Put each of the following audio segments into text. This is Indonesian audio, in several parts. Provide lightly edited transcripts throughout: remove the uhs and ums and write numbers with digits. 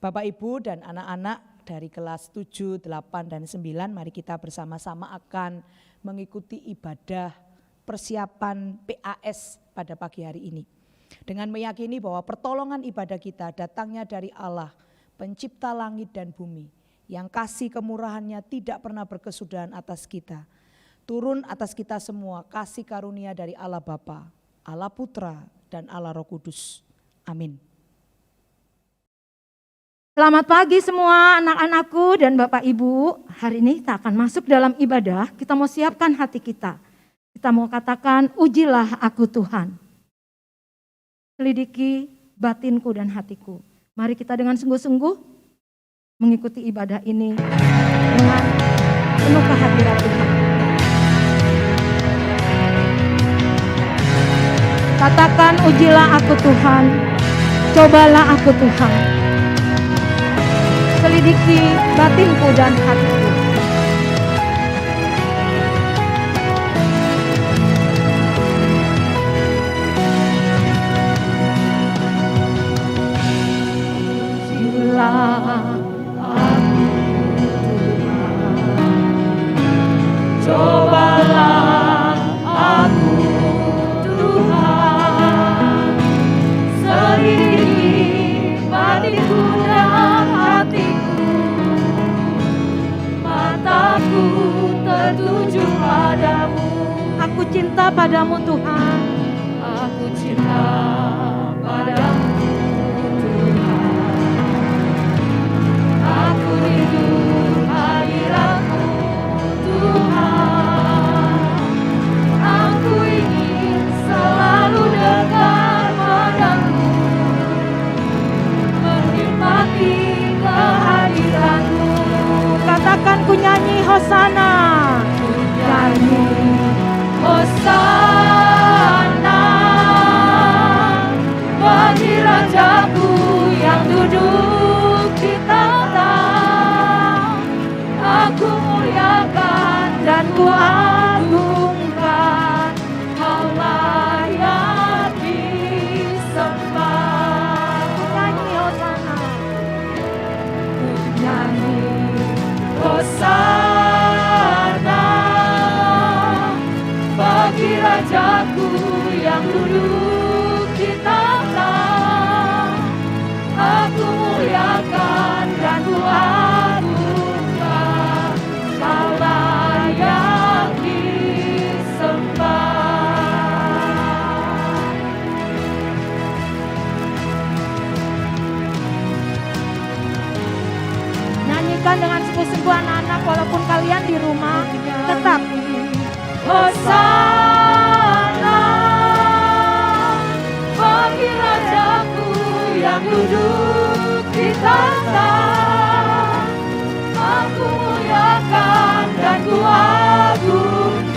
Bapak Ibu dan anak-anak dari kelas 7, 8, dan 9, mari kita bersama-sama akan mengikuti ibadah persiapan PAS pada pagi hari ini. Dengan meyakini bahwa pertolongan ibadah kita datangnya dari Allah, pencipta langit dan bumi, yang kasih kemurahannya tidak pernah berkesudahan atas kita. Turun atas kita semua kasih karunia dari Allah Bapa, Allah Putra, dan Allah Roh Kudus. Amin. Selamat pagi semua anak-anakku dan Bapak Ibu. Hari ini kita akan masuk dalam ibadah, kita mau siapkan hati kita. Kita mau katakan, ujilah aku Tuhan. Selidiki batinku dan hatiku. Mari kita dengan sungguh-sungguh mengikuti ibadah ini dengan penuh kehadiran Tuhan. Katakan, ujilah aku Tuhan, cobalah aku Tuhan. Selidiki batinku dan hatiku. Ujilah aku Tuhan, cobalah aku Tuhan. Selidiki batinku dan hatiku, mataku tertuju padamu. Aku cinta padamu Tuhan, aku cinta padamu Tuhan. Aku rindu hadiratmu Tuhan. Aku ingin selalu dekat padamu, menikmati kehadiranmu. Katakan, ku nyanyi hosana, ku nyanyi hosana bagi Rajaku yang duduk di tahta. Aku muliakan dan ku agungkan, Kau layak disembah. Ku nyanyi hosana, ku nyanyi hosana bagi Rajaku yang duduk di tahta. Aku muliakan dan ku agungkan, Kau layak disembah. Nyanyikan dengan sungguh-sungguh anak-anak, walaupun kalian di rumah tetap hosana bagi Rajaku yang duduk di tahta. Aku muliakan dan ku agungkan,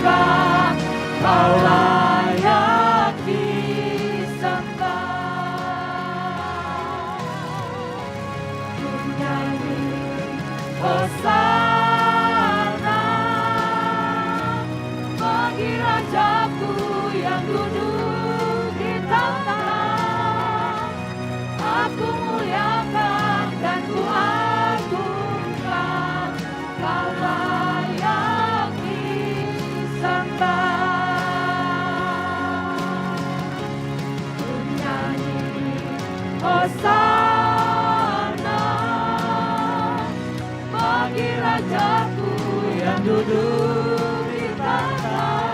Kau layak disembah. Ku nyanyi hosana bagi Rajaku yang duduk di tahta. Aku muliakan dan ku agungkan, Kau layak disembah. Ku nyanyi hosana bagi Rajaku yang duduk di tahta.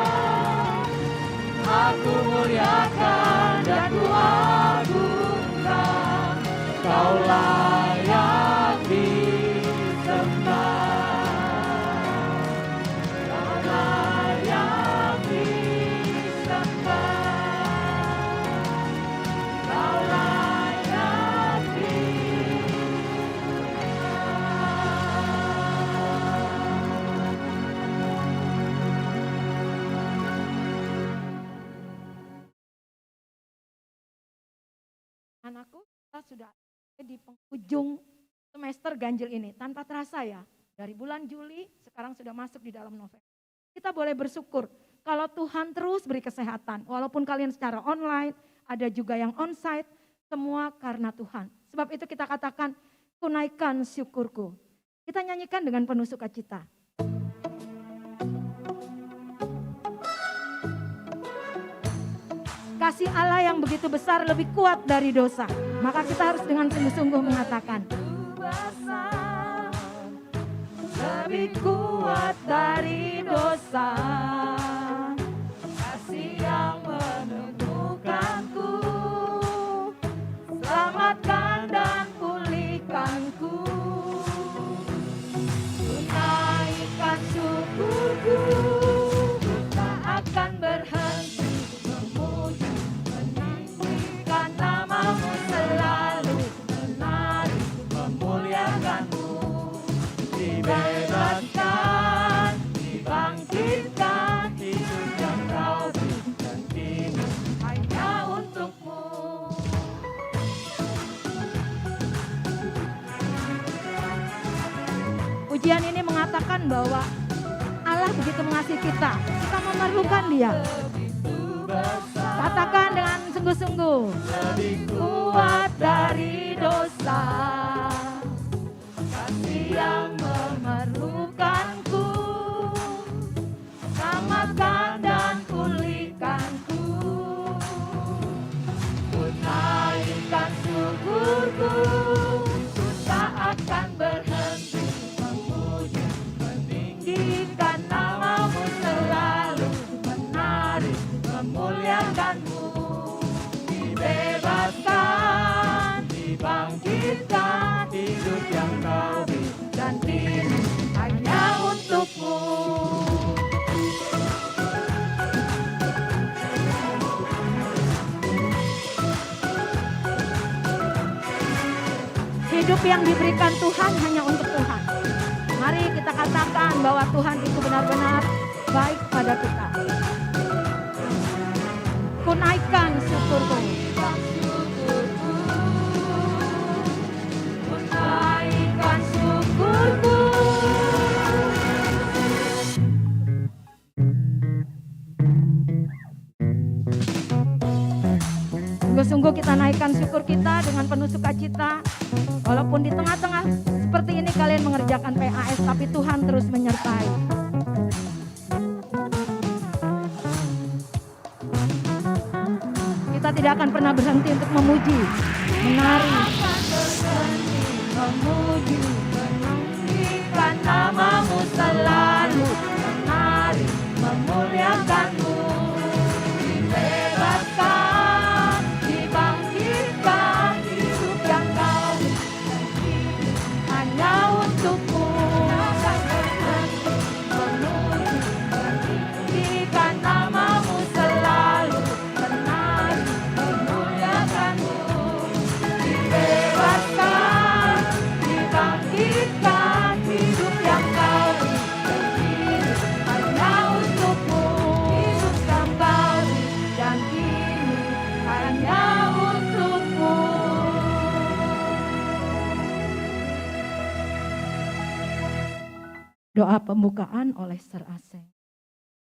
Aku muliakan dan ku agungkan, Kau layak disembah. Kau layak disembah. Kau layak disembah. Anakku, kita sudah di penghujung semester ganjil ini. Tanpa terasa ya, dari bulan Juli sekarang sudah masuk di dalam November. Kita boleh bersyukur kalau Tuhan terus beri kesehatan. Walaupun kalian secara online, ada juga yang onsite, semua karena Tuhan. Sebab itu kita katakan, ku naikkan syukurku. Kita nyanyikan dengan penuh sukacita. Kasih Allah yang begitu besar lebih kuat dari dosa. Maka kita harus dengan sungguh-sungguh mengatakan, lebih kuat dari dosa. Kasih yang menemukanku, selamatkan dan pulihkanku. Ku naikkan syukurku, ku tak akan berhenti memuji, meninggikan namamu selalu, menari, memuliakanmu. Dibebaskan, dibangkitkan, hidup yang kau berikan kini hanya untukmu. Pujian ini mengatakan bahwa Allah begitu mengasihi kita memerlukan Dia. Katakan dengan sungguh-sungguh, lebih kuat dari dosa. Kasih yang memerlukanku, selamatkan dan pulihkanku. Ku naikkan syukurku, ku tak akan berhenti memuji, meninggikan namamu selalu, menari, memuliakanmu. Dibebaskan, dibangkitkan, hidup yang kau berikan kini hanya untukmu. Hidup yang diberikan Tuhan hanya untuk Tuhan. Mari kita katakan bahwa Tuhan itu benar-benar baik pada kita. Ku naikkan syukurku. Ku naikkan syukurku. Sungguh-sungguh kita naikkan syukur kita dengan penuh sukacita. Walaupun di tengah-tengah seperti ini kalian mengerjakan PAS, tapi Tuhan terus menyertai. Kita tidak akan pernah berhenti untuk memuji, menari, memuji, meninggikan namamu selalu, menari, memuliakanmu. Dibebaskan, dibangkitkan, hidup yang kau berikan hanya untukmu. Memuji, meninggikan namamu selalu, menari, memuliakanmu. Dibebaskan, dibangkitkan, hidup yang kau berikan hanya untukmu. Hidup yang kau berikan kini hanya untukmu. Doa pembukaan oleh Sir Aseng.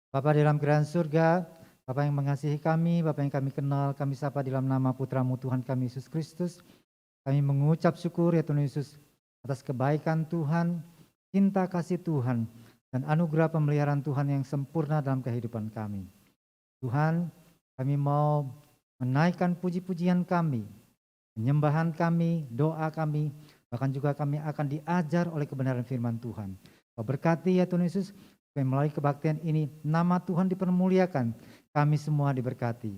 Bapa di dalam kerajaan surga, Bapa yang mengasihi kami, Bapa yang kami kenal, kami sapa di dalam nama Putramu Tuhan kami Yesus Kristus. Kami mengucap syukur ya Tuhan Yesus atas kebaikan Tuhan, cinta kasih Tuhan, dan anugerah pemeliharaan Tuhan yang sempurna dalam kehidupan kami. Tuhan, kami mau menaikkan puji-pujian kami, penyembahan kami, doa kami, bahkan juga kami akan diajar oleh kebenaran firman Tuhan. Kau berkati ya Tuhan Yesus, supaya melalui kebaktian ini nama Tuhan dipermuliakan, kami semua diberkati.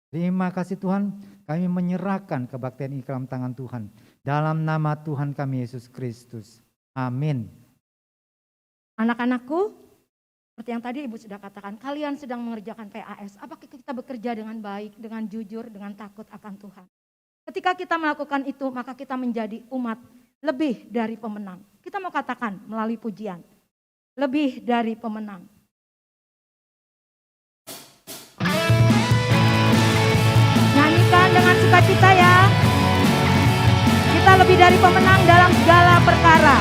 Terima kasih Tuhan, kami menyerahkan kebaktian ini ke dalam tangan Tuhan. Dalam nama Tuhan kami Yesus Kristus. Amin. Anak-anakku, seperti yang tadi Ibu sudah katakan, kalian sedang mengerjakan PAS. Apakah kita bekerja dengan baik, dengan jujur, dengan takut akan Tuhan? Ketika kita melakukan itu, maka kita menjadi umat lebih dari pemenang. Kita mau katakan melalui pujian, lebih dari pemenang. Nyanyikan dengan sukacita ya. Kita lebih dari pemenang dalam segala perkara.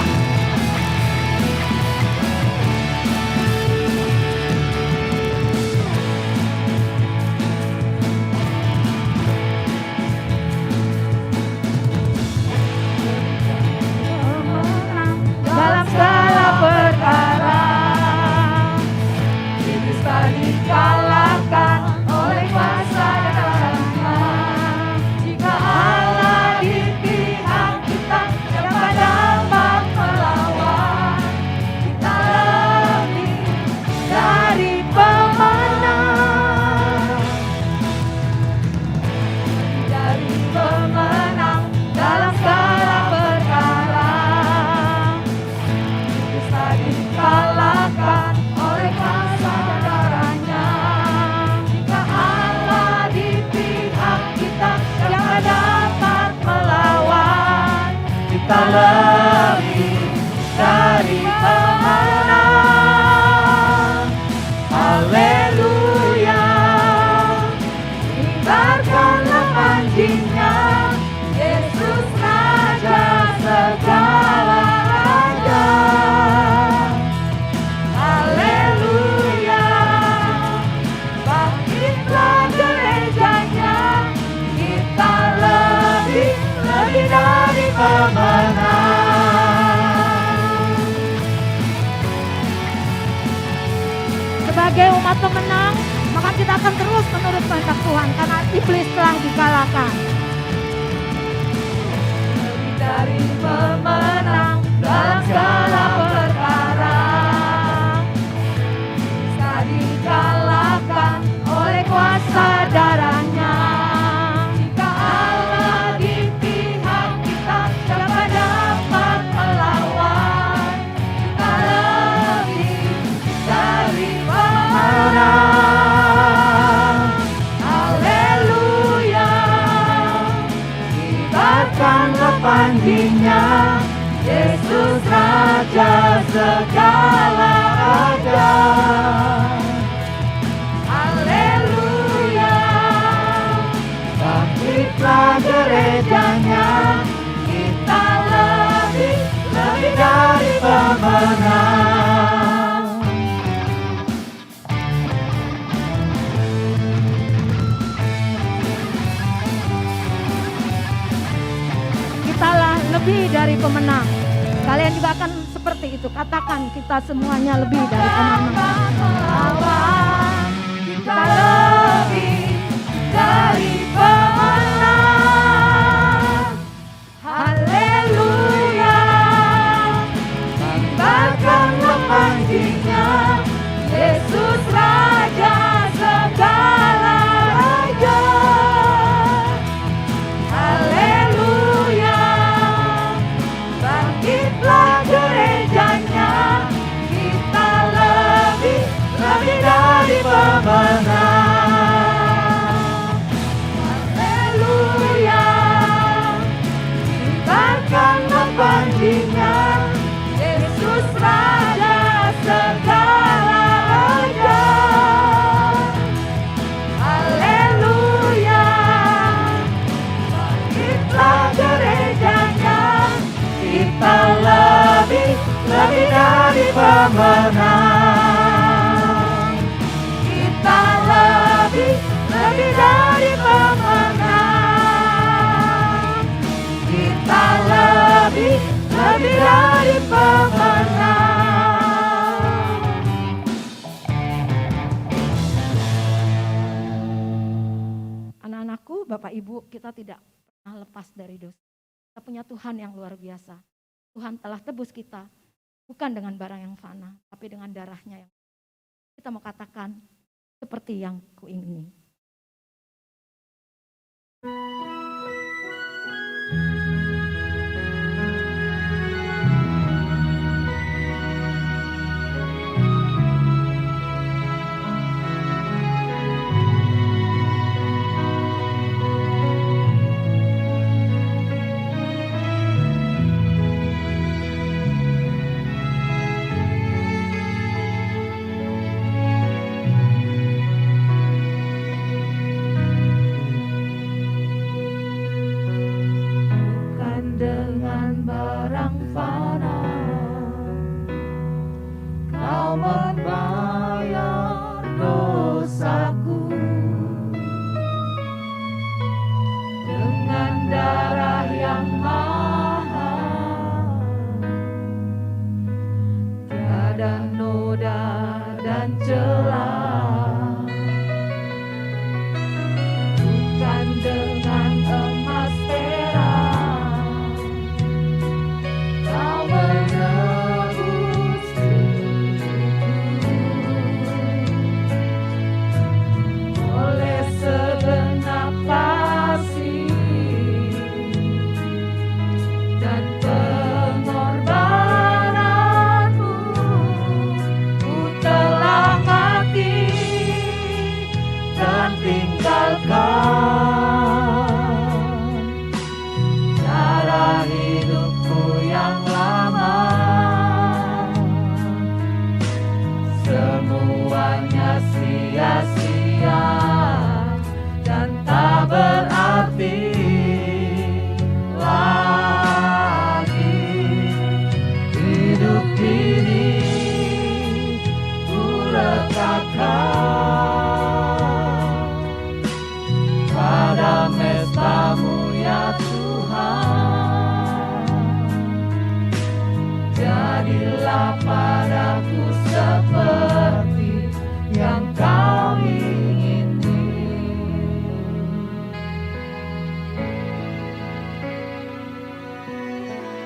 kita lebih dari pemenang. Haleluya, kibarkanlah panjinya, Yesus Raja segala raja. Haleluya, bangkitlah gerejanya, kita lebih dari pemenang. Sebagai umat pemenang, maka kita akan terus menurut kehendak Tuhan karena iblis telah dikalahkan. Lebih dari pemenang dalam segala perkara, bisa dikalahkan oleh kuasa darahnya. Jika Allah di pihak kita, siapa dapat melawan? Kita lebih dari pemenang. Haleluya, kibarkanlah panjinya, Yesus Raja segala raja. Haleluya, bangkitlah gerejanya, kita lebih dari pemenang. Kitalah lebih dari pemenang. Kalian juga akan seperti itu. Katakan kita semuanya lebih dari pemenang. Melawan, kita lebih dari pemenang. Haleluya, kibarkanlah panjinya, Yesus Raja segala raja. Haleluya, bangkitlah gerejanya, kita lebih dari pemenang. Haleluya, kibarkanlah panjinya, Yesus Raja segala raja. Haleluya, bangkitlah gerejanya, kita lebih dari pemenang. Kita lebih dari pemenang. Kita lebih dari pemenang. Anak-anakku, Bapak Ibu, kita tidak pernah lepas dari dosa. Kita punya Tuhan yang luar biasa. Tuhan telah tebus kita, bukan dengan barang yang fana, tapi dengan darahnya yang kita mau katakan seperti yang kuingini.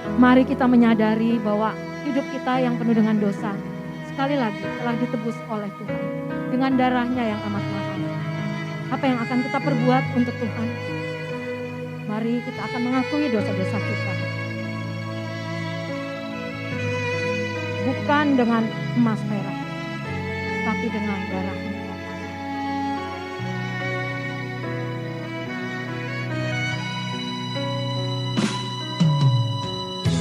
Mari kita menyadari bahwa hidup kita yang penuh dengan dosa sekali lagi telah ditebus oleh Tuhan dengan darahnya yang amat mahal. Apa yang akan kita perbuat untuk Tuhan? Mari kita akan mengakui dosa-dosa kita. Bukan dengan emas perak, tapi dengan darahnya.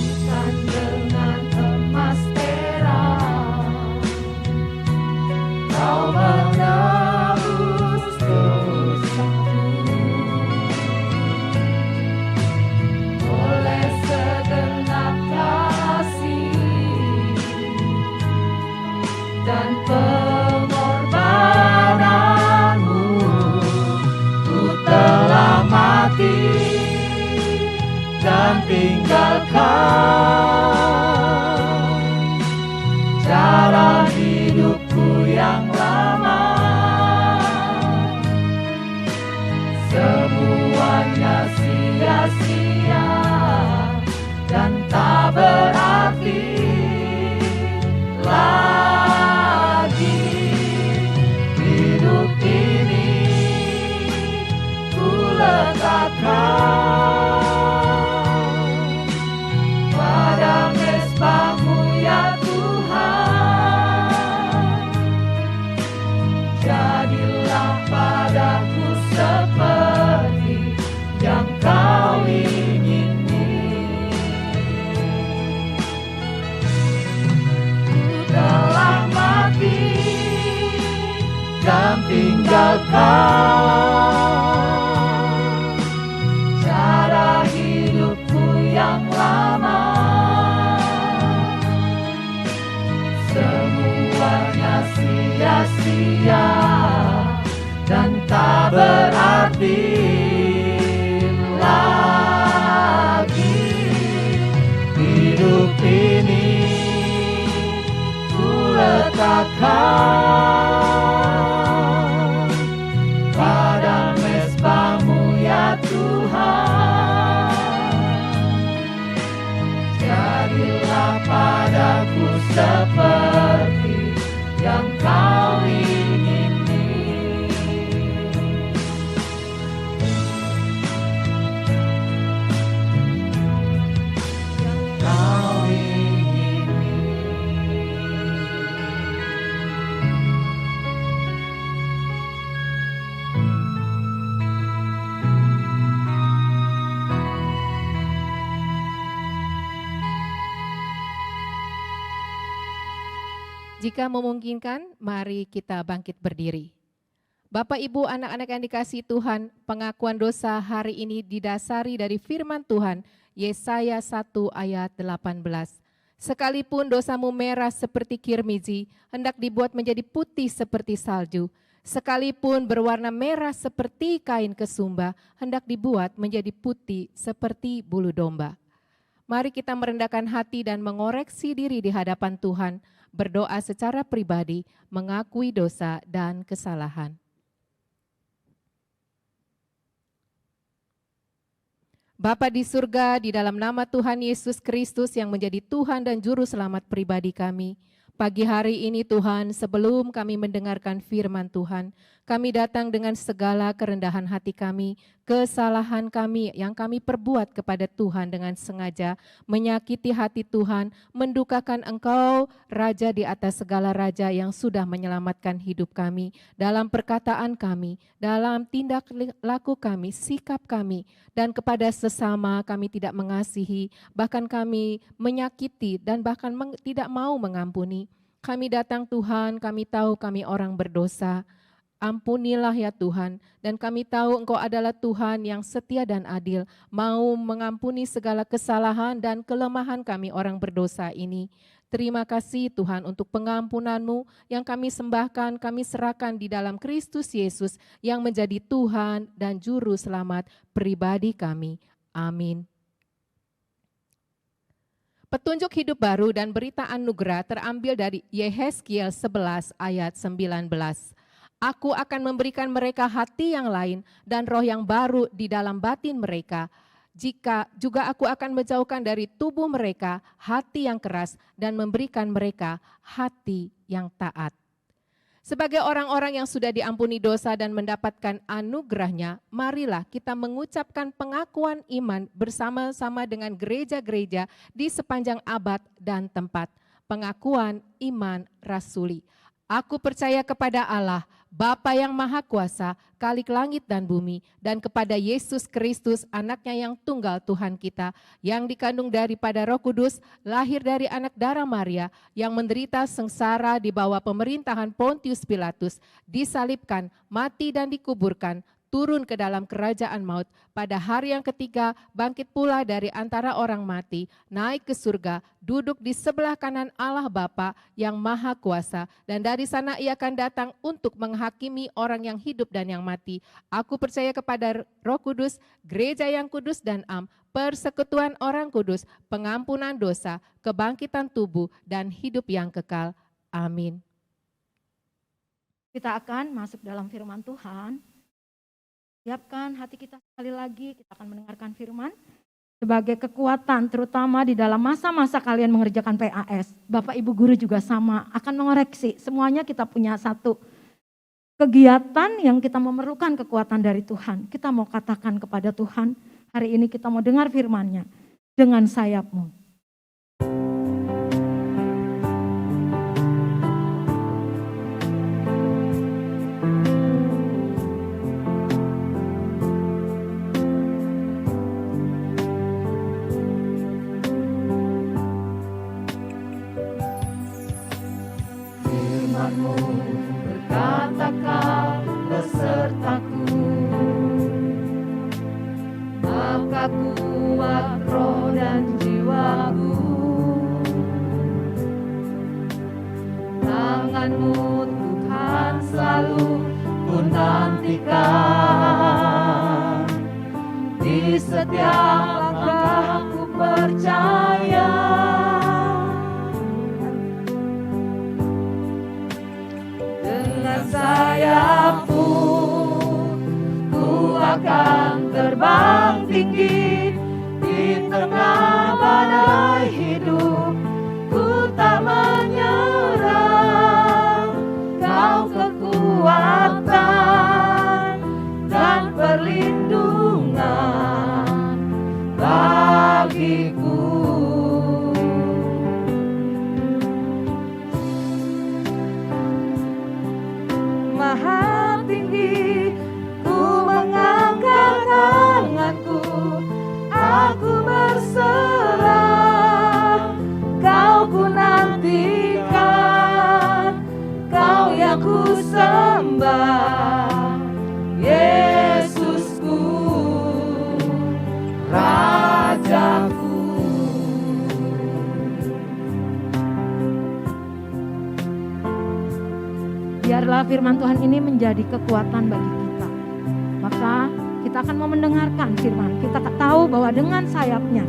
Bukan dengan emas perak, kau menebus dosaku. Oleh segenap kasih dan pengorbananmu, ku telah mati dan tinggalkan cara hidupku yang lama. Semuanya sia-sia dan tak berarti lagi. Hidup ini ku letakkan pada mezbah-Mu ya Tuhan. Jadilah padaku seperti yang Kau ingini. Ku telah mati dan tinggalkan cara hidupku yang lama. Semuanya sia-sia dan tak berarti lagi. Hidup ini ku letakkan pada mezbah-Mu ya Tuhan. Jadilah padaku seperti yang Kau ingini. Yang Kau ingini. Jika memungkinkan, mari kita bangkit berdiri. Bapak, Ibu, anak-anak yang dikasihi Tuhan, pengakuan dosa hari ini didasari dari firman Tuhan, Yesaya 1 ayat 18. Sekalipun dosamu merah seperti kirmizi, hendak dibuat menjadi putih seperti salju. Sekalipun berwarna merah seperti kain kesumba, hendak dibuat menjadi putih seperti bulu domba. Mari kita merendahkan hati dan mengoreksi diri di hadapan Tuhan, berdoa secara pribadi, mengakui dosa dan kesalahan. Bapa di surga, di dalam nama Tuhan Yesus Kristus yang menjadi Tuhan dan Juru Selamat pribadi kami, pagi hari ini Tuhan, sebelum kami mendengarkan firman Tuhan, kami datang dengan segala kerendahan hati kami, kesalahan kami yang kami perbuat kepada Tuhan dengan sengaja, menyakiti hati Tuhan, mendukakan Engkau, Raja di atas segala raja yang sudah menyelamatkan hidup kami, dalam perkataan kami, dalam tindak laku kami, sikap kami, dan kepada sesama kami tidak mengasihi, bahkan kami menyakiti dan bahkan tidak mau mengampuni. Kami datang Tuhan, kami tahu kami orang berdosa. Ampunilah ya Tuhan, dan kami tahu Engkau adalah Tuhan yang setia dan adil, mau mengampuni segala kesalahan dan kelemahan kami orang berdosa ini. Terima kasih Tuhan untuk pengampunan-Mu yang kami sembahkan, kami serahkan di dalam Kristus Yesus yang menjadi Tuhan dan Juru Selamat pribadi kami. Amin. Petunjuk hidup baru dan berita anugerah terambil dari Yehezkiel 11 ayat 19. Aku akan memberikan mereka hati yang lain dan roh yang baru di dalam batin mereka. Jika juga aku akan menjauhkan dari tubuh mereka hati yang keras dan memberikan mereka hati yang taat. Sebagai orang-orang yang sudah diampuni dosa dan mendapatkan anugerahnya, marilah kita mengucapkan pengakuan iman bersama-sama dengan gereja-gereja di sepanjang abad dan tempat. Pengakuan iman rasuli. Aku percaya kepada Allah, Bapa yang Maha Kuasa, Khalik langit dan bumi, dan kepada Yesus Kristus, anaknya yang tunggal Tuhan kita, yang dikandung daripada Roh Kudus, lahir dari anak darah Maria, yang menderita sengsara di bawah pemerintahan Pontius Pilatus, disalibkan, mati dan dikuburkan, turun ke dalam kerajaan maut, pada hari yang ketiga bangkit pula dari antara orang mati, naik ke surga, duduk di sebelah kanan Allah Bapa yang Maha Kuasa, dan dari sana ia akan datang untuk menghakimi orang yang hidup dan yang mati. Aku percaya kepada Roh Kudus, gereja yang kudus dan am, persekutuan orang kudus, pengampunan dosa, kebangkitan tubuh, dan hidup yang kekal. Amin. Kita akan masuk dalam firman Tuhan. Siapkan hati kita sekali lagi, kita akan mendengarkan firman. Sebagai kekuatan terutama di dalam masa-masa kalian mengerjakan PAS. Bapak Ibu Guru juga sama, akan mengoreksi. Semuanya kita punya satu kegiatan yang kita memerlukan kekuatan dari Tuhan. Kita mau katakan kepada Tuhan, hari ini kita mau dengar firman-Nya. Dengan sayapmu. Berkata kau besertaku, maka kuat roh dan jiwaku. Tanganmu Tuhan selalu ku nantikan, di setiap langkahku percaya. Sayapmu ku akan terbang tinggi di tengah badai hidup. Ku tak menyerah, kau kekuatan dan perlindungan bagiku. Maha tinggi, ku mengangkat tanganku, aku berserah, kau ku nantikan, kau yang ku sembah, Yesusku, Rajaku. Biarlah firman Tuhan ini menjadi kekuatan bagi kita. Maka kita akan mau mendengarkan firman. Kita tahu bahwa dengan sayapnya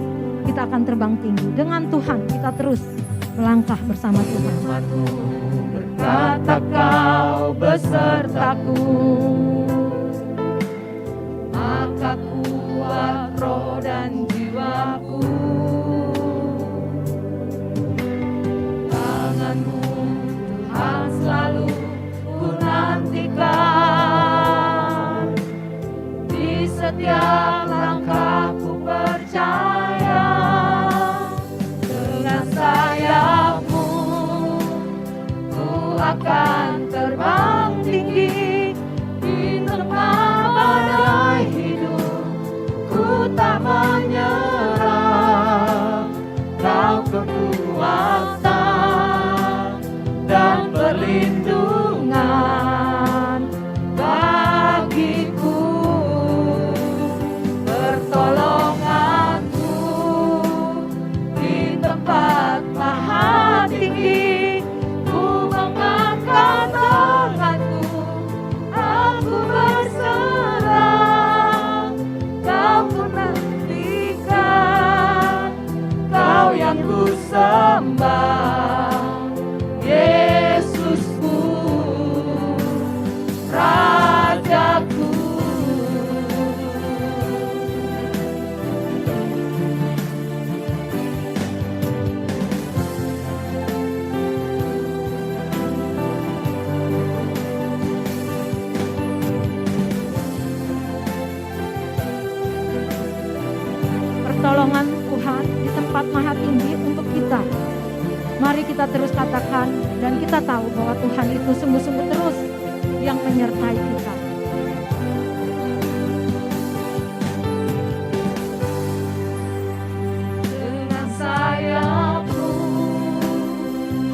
kita akan terbang tinggi. Dengan Tuhan kita terus melangkah bersama Tuhan. Berkata kau besertaku, maka kuat roh dan jiwaku. Tanganmu Tuhan selalu ku nantikan, di setiap langkahku percaya. Dengan sayapmu ku akan terbang tinggi di tengah badai hidup. Ku tak menyerah, kau kekuatan dan perlindungan bagiku. pertolongan Tuhan di tempat maha tinggi untuk kita. Mari kita terus katakan dan kita tahu bahwa Tuhan itu sungguh-sungguh terus yang menyertai kita. Dengan sayapmu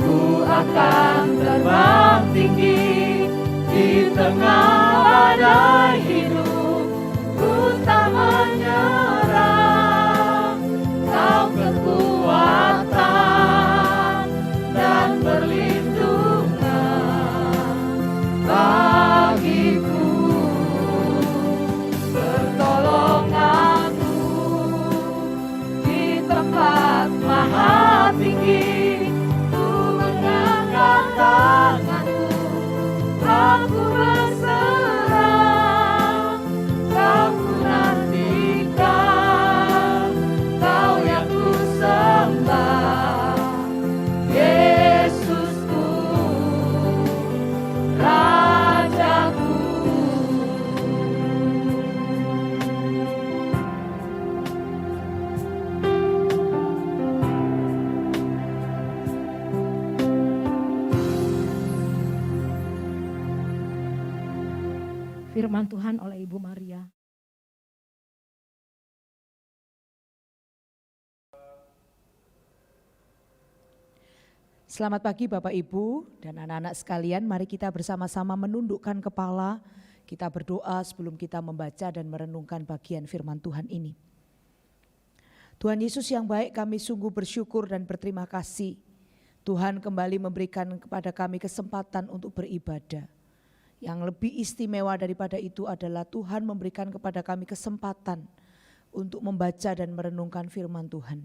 ku akan terbang tinggi di tengah badai hidup. Ku tak menyerah, Kau kekuatan dan perlindungan bagiku. Pertolonganmu di tempat maha tinggi. Ku mengangkat tanganku, aku berserah. Kau ku nantikan, Kau yang ku sembah. Yesusku, Rajaku. Firman Tuhan oleh Ibu Maria. Selamat pagi Bapak Ibu dan anak-anak sekalian, mari kita bersama-sama menundukkan kepala, kita berdoa sebelum kita membaca dan merenungkan bagian firman Tuhan ini. Tuhan Yesus yang baik, kami sungguh bersyukur dan berterima kasih. Tuhan kembali memberikan kepada kami kesempatan untuk beribadah. Yang lebih istimewa daripada itu adalah Tuhan memberikan kepada kami kesempatan untuk membaca dan merenungkan firman Tuhan.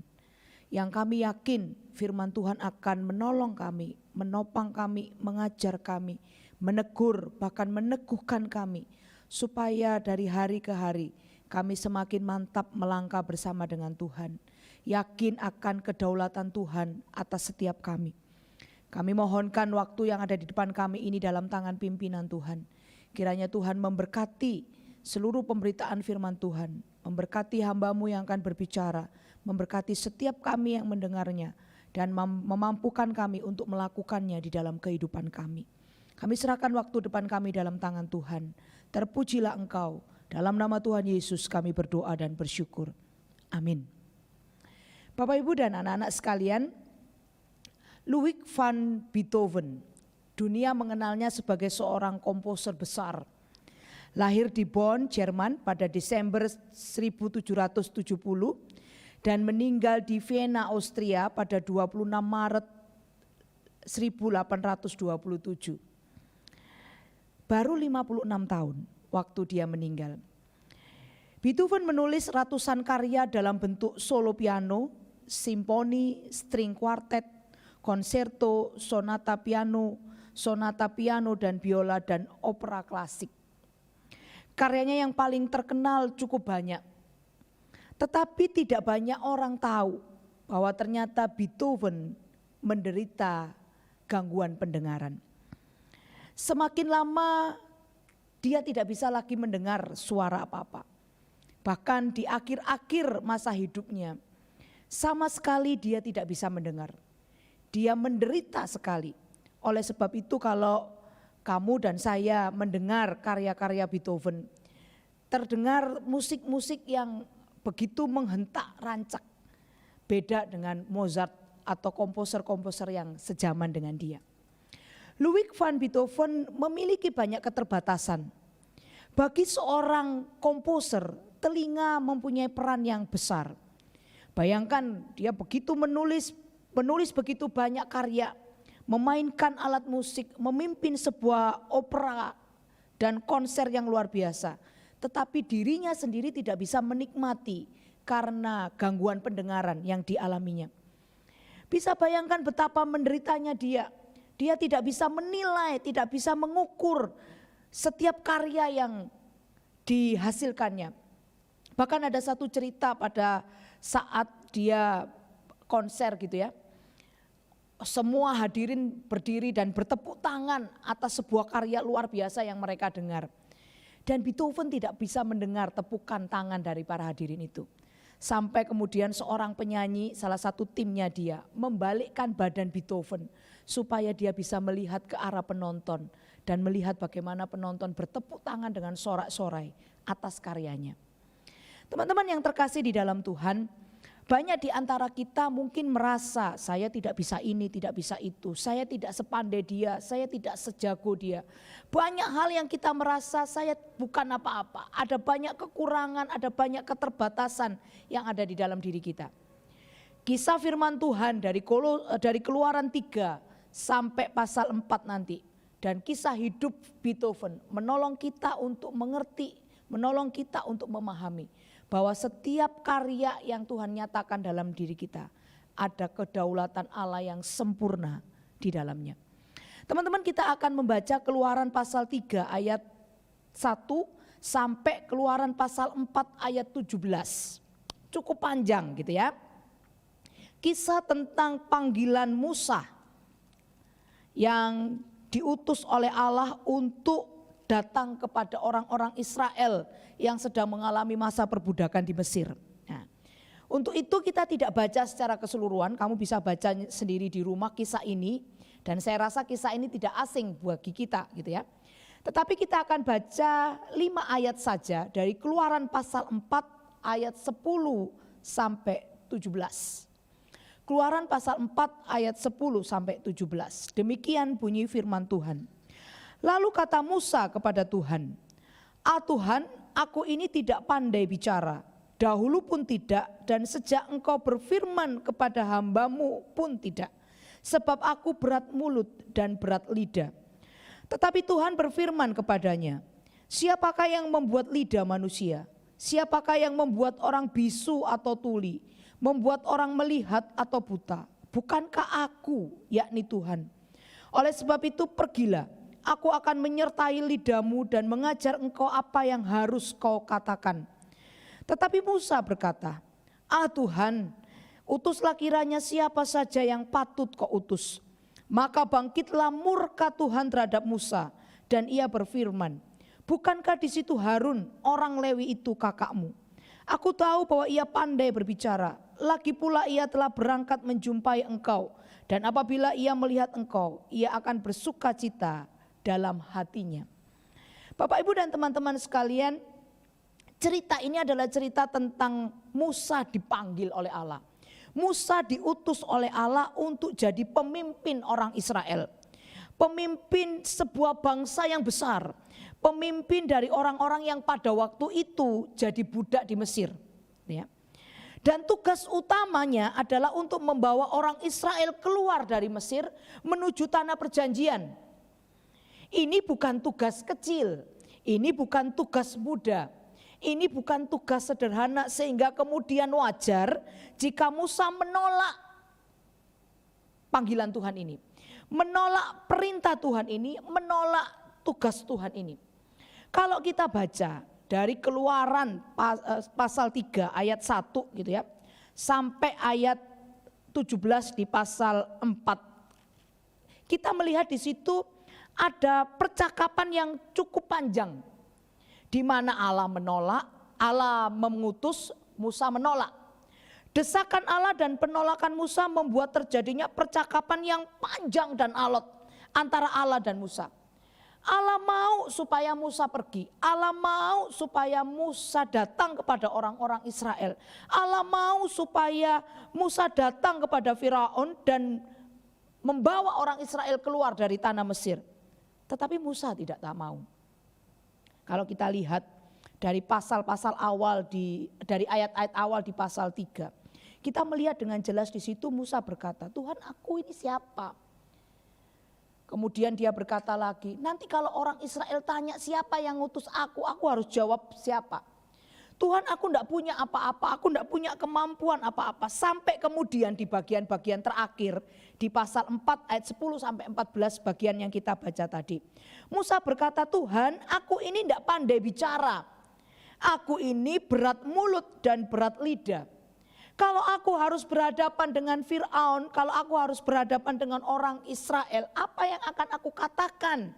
Yang kami yakin firman Tuhan akan menolong kami, menopang kami, mengajar kami, menegur, bahkan meneguhkan kami. Supaya dari hari ke hari kami semakin mantap melangkah bersama dengan Tuhan. Yakin akan kedaulatan Tuhan atas setiap kami. Kami mohonkan waktu yang ada di depan kami ini dalam tangan pimpinan Tuhan. Kiranya Tuhan memberkati seluruh pemberitaan firman Tuhan. Memberkati hamba-Mu yang akan berbicara. Memberkati setiap kami yang mendengarnya. Dan memampukan kami untuk melakukannya di dalam kehidupan kami. Kami serahkan waktu depan kami dalam tangan Tuhan. Terpujilah Engkau. Dalam nama Tuhan Yesus kami berdoa dan bersyukur. Amin. Bapak Ibu dan anak-anak sekalian, Ludwig van Beethoven, dunia mengenalnya sebagai seorang komposer besar. Lahir di Bonn, Jerman pada Desember 1770 dan meninggal di Vienna, Austria pada 26 Maret 1827. Baru 56 tahun waktu dia meninggal. Beethoven menulis ratusan karya dalam bentuk solo piano, simfoni, string quartet, konserto, sonata piano dan biola dan opera klasik. Karyanya yang paling terkenal cukup banyak. Tetapi tidak banyak orang tahu bahwa ternyata Beethoven menderita gangguan pendengaran. Semakin lama dia tidak bisa lagi mendengar suara apa-apa. Bahkan di akhir-akhir masa hidupnya sama sekali dia tidak bisa mendengar. Dia menderita sekali. Oleh sebab itu kalau kamu dan saya mendengar karya-karya Beethoven, terdengar musik-musik yang begitu menghentak rancak. Beda dengan Mozart atau komposer-komposer yang sejaman dengan dia. Ludwig van Beethoven memiliki banyak keterbatasan. Bagi seorang komposer, telinga mempunyai peran yang besar. Bayangkan dia begitu menulis begitu banyak karya, memainkan alat musik, memimpin sebuah opera dan konser yang luar biasa. Tetapi dirinya sendiri tidak bisa menikmati karena gangguan pendengaran yang dialaminya. Bisa bayangkan betapa menderitanya dia. Dia tidak bisa menilai, tidak bisa mengukur setiap karya yang dihasilkannya. Bahkan ada satu cerita pada saat dia konser gitu ya. Semua hadirin berdiri dan bertepuk tangan atas sebuah karya luar biasa yang mereka dengar. Dan Beethoven tidak bisa mendengar tepukan tangan dari para hadirin itu. Sampai kemudian seorang penyanyi, salah satu timnya dia, membalikkan badan Beethoven supaya dia bisa melihat ke arah penonton dan melihat bagaimana penonton bertepuk tangan dengan sorak-sorai atas karyanya. Teman-teman yang terkasih di dalam Tuhan, banyak di antara kita mungkin merasa saya tidak bisa ini, tidak bisa itu, saya tidak sepandai dia, saya tidak sejago dia. Banyak hal yang kita merasa saya bukan apa-apa, ada banyak kekurangan, ada banyak keterbatasan yang ada di dalam diri kita. Kisah firman Tuhan dari Keluaran 3 sampai pasal 4 nanti, dan kisah hidup Beethoven menolong kita untuk mengerti, menolong kita untuk memahami bahwa setiap karya yang Tuhan nyatakan dalam diri kita ada kedaulatan Allah yang sempurna di dalamnya. Teman-teman, kita akan membaca Keluaran pasal 3 ayat 1 sampai Keluaran pasal 4 ayat 17. Cukup panjang gitu ya. Kisah tentang panggilan Musa yang diutus oleh Allah untuk datang kepada orang-orang Israel yang sedang mengalami masa perbudakan di Mesir. Nah, untuk itu kita tidak baca secara keseluruhan, kamu bisa baca sendiri di rumah kisah ini, dan saya rasa kisah ini tidak asing bagi kita gitu ya. Tetapi kita akan baca 5 ayat saja dari Keluaran pasal 4 ayat 10 sampai 17. Keluaran pasal 4 ayat 10 sampai 17. Demikian bunyi firman Tuhan. Lalu kata Musa kepada Tuhan, Tuhan, aku ini tidak pandai bicara, dahulu pun tidak, dan sejak engkau berfirman kepada hambamu pun tidak, sebab aku berat mulut dan berat lidah. Tetapi Tuhan berfirman kepadanya, siapakah yang membuat lidah manusia? Siapakah yang membuat orang bisu atau tuli, membuat orang melihat atau buta? Bukankah aku, yakni Tuhan? Oleh sebab itu pergilah, aku akan menyertai lidahmu dan mengajar engkau apa yang harus kau katakan. Tetapi Musa berkata, Tuhan, utuslah kiranya siapa saja yang patut kau utus. Maka bangkitlah murka Tuhan terhadap Musa dan ia berfirman, bukankah di situ Harun orang Lewi itu kakakmu? Aku tahu bahwa ia pandai berbicara, lagi pula ia telah berangkat menjumpai engkau. Dan apabila ia melihat engkau, ia akan bersuka cita dalam hatinya. Bapak, Ibu dan teman-teman sekalian, cerita ini adalah cerita tentang Musa dipanggil oleh Allah. Musa diutus oleh Allah untuk jadi pemimpin orang Israel. Pemimpin sebuah bangsa yang besar. Pemimpin dari orang-orang yang pada waktu itu jadi budak di Mesir. Ya. Dan tugas utamanya adalah untuk membawa orang Israel keluar dari Mesir menuju tanah perjanjian. Ini bukan tugas kecil, ini bukan tugas mudah, ini bukan tugas sederhana sehingga kemudian wajar jika Musa menolak panggilan Tuhan ini. Menolak perintah Tuhan ini, menolak tugas Tuhan ini. Kalau kita baca dari Keluaran pasal 3 ayat 1 gitu ya, sampai ayat 17 di pasal 4. Kita melihat di situ ada percakapan yang cukup panjang, di mana Allah menolak, Allah mengutus, Musa menolak. Desakan Allah dan penolakan Musa membuat terjadinya percakapan yang panjang dan alot antara Allah dan Musa. Allah mau supaya Musa pergi, Allah mau supaya Musa datang kepada orang-orang Israel. Allah mau supaya Musa datang kepada Firaun dan membawa orang Israel keluar dari tanah Mesir. Tetapi Musa tidak mau. Kalau kita lihat dari pasal-pasal awal dari ayat-ayat awal di pasal 3, kita melihat dengan jelas di situ Musa berkata, Tuhan, aku ini siapa? Kemudian dia berkata lagi, nanti kalau orang Israel tanya siapa yang ngutus aku harus jawab siapa. Tuhan, aku enggak punya apa-apa, aku enggak punya kemampuan apa-apa. Sampai kemudian di bagian-bagian terakhir di pasal 4 ayat 10 sampai 14 bagian yang kita baca tadi. Musa berkata, Tuhan, aku ini enggak pandai bicara. Aku ini berat mulut dan berat lidah. Kalau aku harus berhadapan dengan Firaun, kalau aku harus berhadapan dengan orang Israel, apa yang akan aku katakan?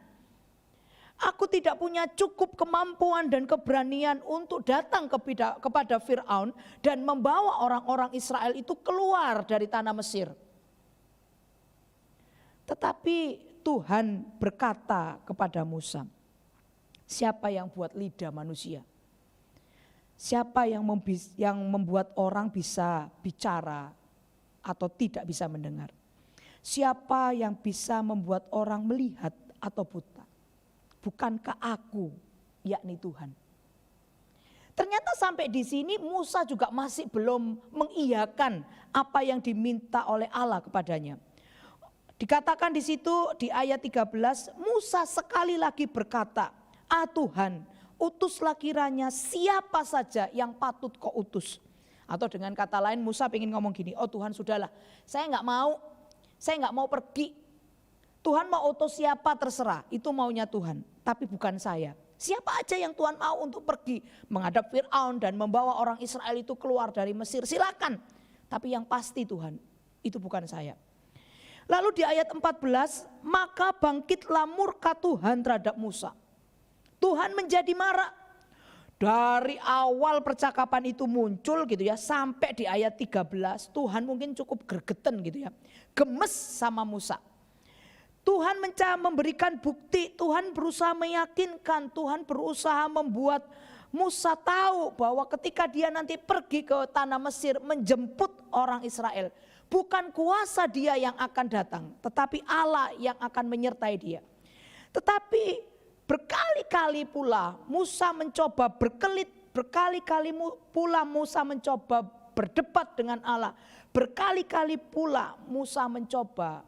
Aku tidak punya cukup kemampuan dan keberanian untuk datang kepada Fir'aun dan membawa orang-orang Israel itu keluar dari tanah Mesir. Tetapi Tuhan berkata kepada Musa, siapa yang buat lidah manusia? Siapa yang membuat orang bisa bicara atau tidak bisa mendengar? Siapa yang bisa membuat orang melihat atau buta? Bukankah aku, yakni Tuhan? Ternyata sampai di sini Musa juga masih belum mengiyakan apa yang diminta oleh Allah kepadanya. Dikatakan di situ di ayat 13, Musa sekali lagi berkata, Tuhan, utuslah kiranya siapa saja yang patut kau utus. Atau dengan kata lain Musa ingin ngomong gini, oh Tuhan sudahlah, saya nggak mau pergi. Tuhan mau utus siapa terserah, itu maunya Tuhan, tapi bukan saya. Siapa aja yang Tuhan mau untuk pergi menghadap Fir'aun dan membawa orang Israel itu keluar dari Mesir, silakan. Tapi yang pasti Tuhan, itu bukan saya. Lalu di ayat 14, maka bangkitlah murka Tuhan terhadap Musa. Tuhan menjadi marah. Dari awal percakapan itu muncul gitu ya, sampai di ayat 13, Tuhan mungkin cukup gergeten gitu ya. Gemes sama Musa. Tuhan memberikan bukti, Tuhan berusaha meyakinkan, Tuhan berusaha membuat Musa tahu bahwa ketika dia nanti pergi ke tanah Mesir menjemput orang Israel, bukan kuasa dia yang akan datang, tetapi Allah yang akan menyertai dia. Tetapi berkali-kali pula Musa mencoba berkali-kali pula Musa mencoba berdebat dengan Allah. Berkali-kali pula Musa mencoba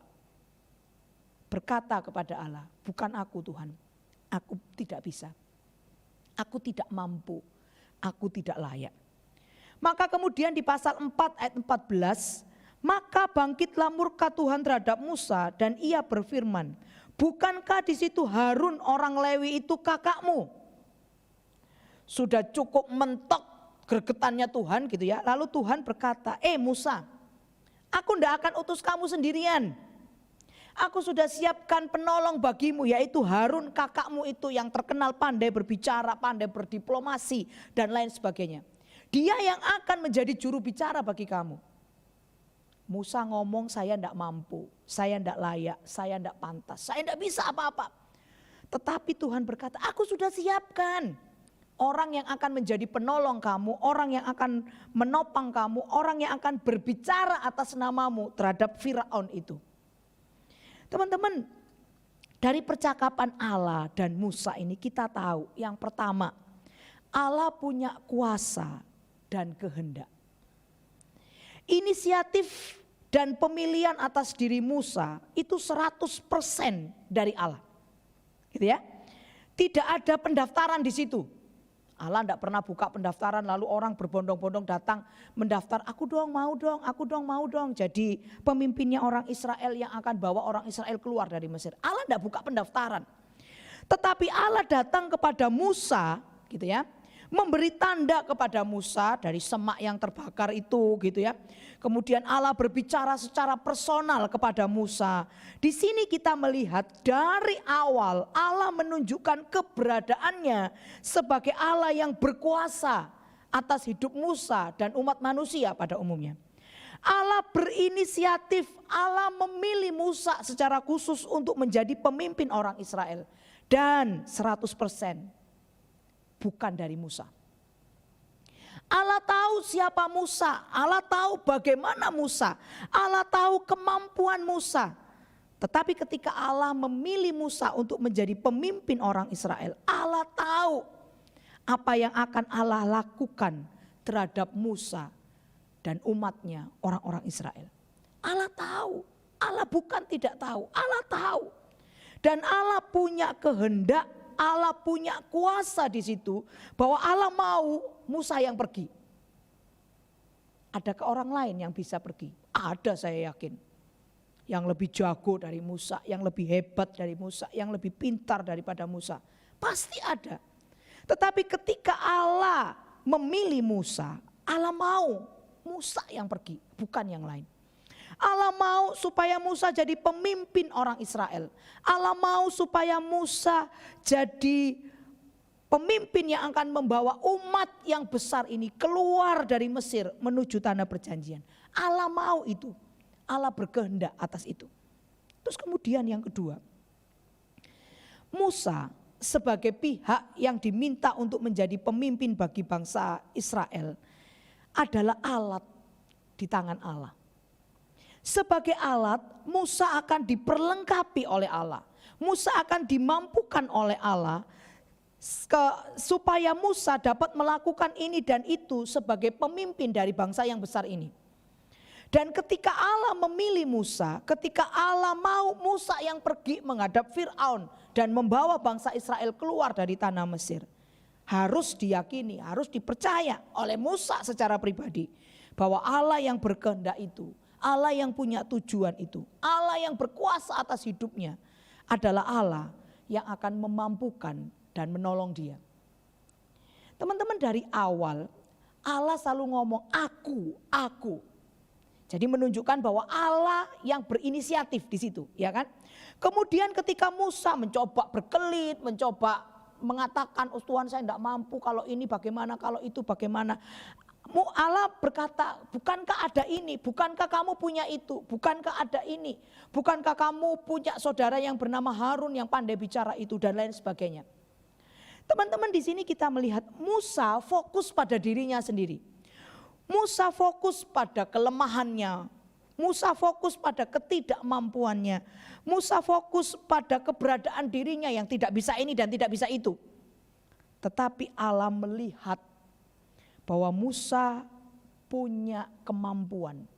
berkata kepada Allah, bukan aku Tuhan, aku tidak bisa, aku tidak mampu, aku tidak layak. Maka kemudian di pasal 4 ayat 14, maka bangkitlah murka Tuhan terhadap Musa dan ia berfirman, bukankah di situ Harun orang Lewi itu kakakmu? Sudah cukup mentok gregetannya Tuhan gitu ya. Lalu Tuhan berkata, Musa, aku tidak akan utus kamu sendirian. Aku sudah siapkan penolong bagimu, yaitu Harun kakakmu itu yang terkenal pandai berbicara, pandai berdiplomasi dan lain sebagainya. Dia yang akan menjadi juru bicara bagi kamu. Musa ngomong, saya tidak mampu, saya tidak layak, saya tidak pantas, saya tidak bisa apa-apa. Tetapi Tuhan berkata, aku sudah siapkan orang yang akan menjadi penolong kamu, orang yang akan menopang kamu, orang yang akan berbicara atas namamu terhadap Firaun itu. Teman-teman, dari percakapan Allah dan Musa ini kita tahu yang pertama, Allah punya kuasa dan kehendak. Inisiatif dan pemilihan atas diri Musa itu 100% dari Allah. Gitu ya. Tidak ada pendaftaran di situ. Allah tidak pernah buka pendaftaran lalu orang berbondong-bondong datang mendaftar, aku dong mau dong jadi pemimpinnya orang Israel yang akan bawa orang Israel keluar dari Mesir. Allah tidak buka pendaftaran. Tetapi Allah datang kepada Musa gitu ya, memberi tanda kepada Musa dari semak yang terbakar itu gitu ya. Kemudian Allah berbicara secara personal kepada Musa. Di sini kita melihat dari awal Allah menunjukkan keberadaannya sebagai Allah yang berkuasa atas hidup Musa dan umat manusia pada umumnya. Allah berinisiatif, Allah memilih Musa secara khusus untuk menjadi pemimpin orang Israel. Dan 100% bukan dari Musa. Allah tahu siapa Musa, Allah tahu bagaimana Musa, Allah tahu kemampuan Musa. Tetapi ketika Allah memilih Musa untuk menjadi pemimpin orang Israel, Allah tahu apa yang akan Allah lakukan terhadap Musa dan umatnya orang-orang Israel. Allah tahu, Allah bukan tidak tahu, Allah tahu. Dan Allah punya kehendak, Allah punya kuasa di situ bahwa Allah mau Musa yang pergi. Adakah orang lain yang bisa pergi? Ada, saya yakin. Yang lebih jago dari Musa, yang lebih hebat dari Musa, yang lebih pintar daripada Musa. Pasti ada. Tetapi ketika Allah memilih Musa, Allah mau Musa yang pergi, bukan yang lain. Allah mau supaya Musa jadi pemimpin orang Israel. Allah mau supaya Musa jadi pemimpin yang akan membawa umat yang besar ini keluar dari Mesir menuju tanah perjanjian. Allah mau itu. Allah berkehendak atas itu. Terus kemudian yang kedua, Musa sebagai pihak yang diminta untuk menjadi pemimpin bagi bangsa Israel adalah alat di tangan Allah. Sebagai alat, Musa akan diperlengkapi oleh Allah. Musa akan dimampukan oleh Allah supaya Musa dapat melakukan ini dan itu sebagai pemimpin dari bangsa yang besar ini. Dan ketika Allah memilih Musa, ketika Allah mau Musa yang pergi menghadap Fir'aun dan membawa bangsa Israel keluar dari tanah Mesir, harus diyakini, harus dipercaya oleh Musa secara pribadi bahwa Allah yang berkehendak itu, Allah yang punya tujuan itu, Allah yang berkuasa atas hidupnya adalah Allah yang akan memampukan dan menolong dia. Teman-teman, dari awal Allah selalu ngomong aku. Jadi menunjukkan bahwa Allah yang berinisiatif di situ, ya kan? Kemudian ketika Musa mencoba berkelit, mencoba mengatakan, "Oh Tuhan, saya tidak mampu, kalau ini bagaimana, kalau itu bagaimana?" Allah berkata, bukankah ada ini, bukankah kamu punya itu, bukankah ada ini, bukankah kamu punya saudara yang bernama Harun yang pandai bicara itu dan lain sebagainya. Teman-teman, di sini kita melihat Musa fokus pada dirinya sendiri. Musa fokus pada kelemahannya, Musa fokus pada ketidakmampuannya, Musa fokus pada keberadaan dirinya yang tidak bisa ini dan tidak bisa itu. Tetapi Allah melihat bahwa Musa punya kemampuan.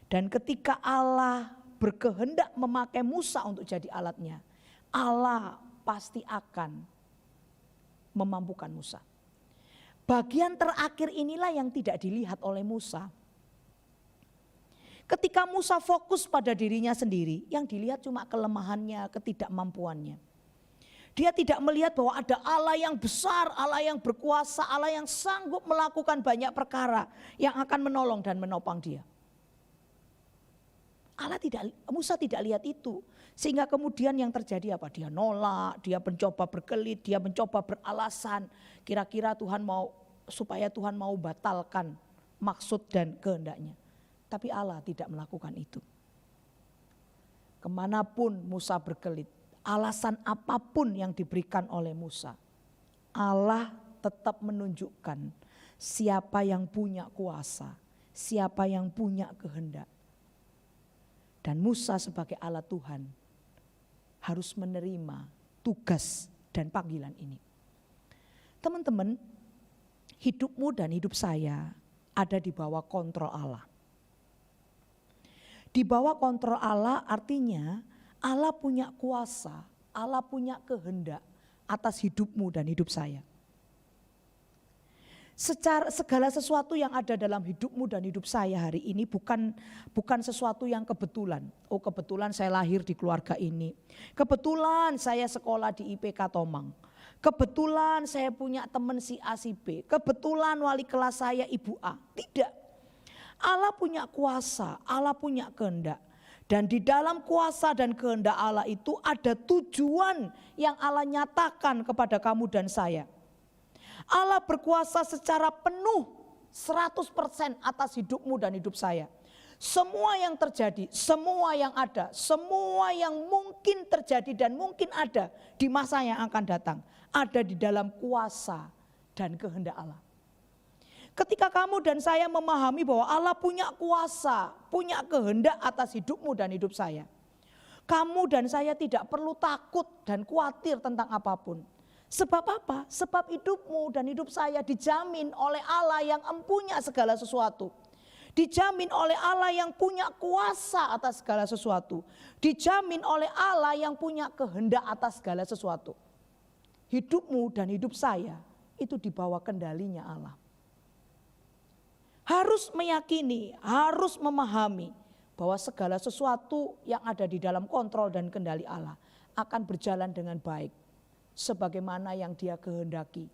Dan ketika Allah berkehendak memakai Musa untuk jadi alatnya, Allah pasti akan memampukan Musa. Bagian terakhir inilah yang tidak dilihat oleh Musa. Ketika Musa fokus pada dirinya sendiri, yang dilihat cuma kelemahannya, ketidakmampuannya. Dia tidak melihat bahwa ada Allah yang besar, Allah yang berkuasa, Allah yang sanggup melakukan banyak perkara yang akan menolong dan menopang dia. Musa tidak lihat itu. Sehingga kemudian yang terjadi apa? Dia nolak, dia mencoba berkelit, dia mencoba beralasan. Kira-kira supaya Tuhan mau batalkan maksud dan kehendaknya. Tapi Allah tidak melakukan itu. Kemanapun Musa berkelit, alasan apapun yang diberikan oleh Musa, Allah tetap menunjukkan siapa yang punya kuasa, siapa yang punya kehendak. Dan Musa sebagai alat Tuhan harus menerima tugas dan panggilan ini. Teman-teman, hidupmu dan hidup saya ada di bawah kontrol Allah. Di bawah kontrol Allah artinya Allah punya kuasa, Allah punya kehendak atas hidupmu dan hidup saya. Segala sesuatu yang ada dalam hidupmu dan hidup saya hari ini bukan sesuatu yang kebetulan. Oh, kebetulan saya lahir di keluarga ini. Kebetulan saya sekolah di IPK Tomang. Kebetulan saya punya teman si A si B. Kebetulan wali kelas saya Ibu A. Tidak. Allah punya kuasa, Allah punya kehendak. Dan di dalam kuasa dan kehendak Allah itu ada tujuan yang Allah nyatakan kepada kamu dan saya. Allah berkuasa secara penuh 100% atas hidupmu dan hidup saya. Semua yang terjadi, semua yang ada, semua yang mungkin terjadi dan mungkin ada di masa yang akan datang, ada di dalam kuasa dan kehendak Allah. Ketika kamu dan saya memahami bahwa Allah punya kuasa, punya kehendak atas hidupmu dan hidup saya, kamu dan saya tidak perlu takut dan khawatir tentang apapun. Sebab apa? Sebab hidupmu dan hidup saya dijamin oleh Allah yang empunya segala sesuatu. Dijamin oleh Allah yang punya kuasa atas segala sesuatu. Dijamin oleh Allah yang punya kehendak atas segala sesuatu. Hidupmu dan hidup saya itu di bawah kendalinya Allah. Harus meyakini, harus memahami bahwa segala sesuatu yang ada di dalam kontrol dan kendali Allah akan berjalan dengan baik sebagaimana yang Dia kehendaki